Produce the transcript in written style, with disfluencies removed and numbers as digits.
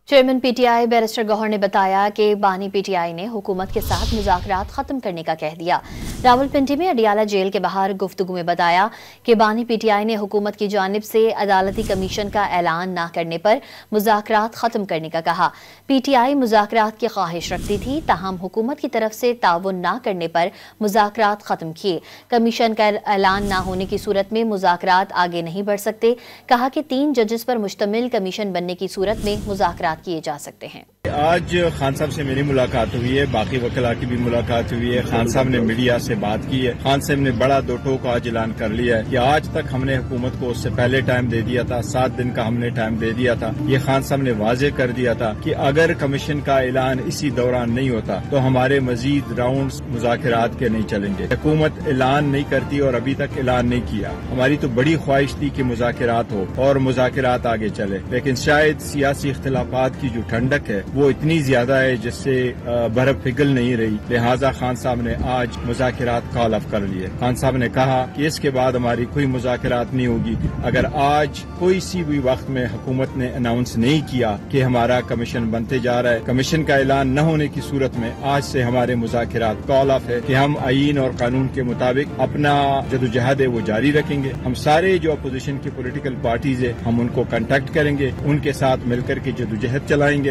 Chairman P T I barrister Gohar نے بتایا کہ بانی پی ٹی آئی نے حکومت کے ساتھ مذاکرات ختم کرنے کا کہہ دیا۔ راولپنڈی میں اڈیالہ جیل کے باہر گفتگو میں بتایا کہ بانی پی ٹی آئی نے حکومت کی جانب سے عدالتی کمیشن کا اعلان نہ کرنے پر مذاکرات ختم کرنے کا کہا۔ پی ٹی آئی مذاکرات کی خواہش رکھتی تھی، تاہم حکومت کی طرف سے تعاون نہ کرنے پر مذاکرات ختم کیے۔ کمیشن کا اعلان نہ ہونے کی صورت میں مذاکرات آگے نہیں بڑھ سکتے۔ کہا کہ 3 ججز پر مشتمل کمیشن بننے کی صورت میں مذاکرات کیے جا سکتے ہیں۔ آج خان صاحب سے میری ملاقات ہوئی ہے، باقی وکلاء کی بھی ملاقات ہوئی ہے۔ خان صاحب نے میڈیا سے بات کی ہے۔ خان صاحب نے بڑا 2 ٹوک آج اعلان کر لیا ہے کہ آج تک ہم نے حکومت کو اس سے پہلے ٹائم دے دیا تھا، 7 دن کا ہم نے ٹائم دے دیا تھا۔ یہ خان صاحب نے واضح کر دیا تھا کہ اگر کمیشن کا اعلان اسی دوران نہیں ہوتا تو ہمارے مزید راؤنڈز مذاکرات کے نہیں چلیں گے۔ حکومت اعلان نہیں کرتی اور ابھی تک اعلان نہیں کیا۔ ہماری تو بڑی خواہش تھی کہ مذاکرات ہو اور مذاکرات آگے چلے، لیکن شاید سیاسی اختلافات کی جو ٹھنڈک ہے وہ اتنی زیادہ ہے جس سے برف پگھل نہیں رہی، لہٰذا خان صاحب نے آج مذاکرات کال آف کر لیے۔ خان صاحب نے کہا کہ اس کے بعد ہماری کوئی مذاکرات نہیں ہوگی اگر آج کوئی سی بھی وقت میں حکومت نے اناؤنس نہیں کیا کہ ہمارا کمیشن بنتے جا رہا ہے۔ کمیشن کا اعلان نہ ہونے کی صورت میں آج سے ہمارے مذاکرات کال آف ہے کہ ہم آئین اور قانون کے مطابق اپنا جدوجہد ہے وہ جاری رکھیں گے۔ ہم سارے جو اپوزیشن کی پولیٹیکل پارٹیز ہیں ہم ان کو کنٹیکٹ کریں گے، ان کے ساتھ مل کر کے جدوجہد چلائیں گے۔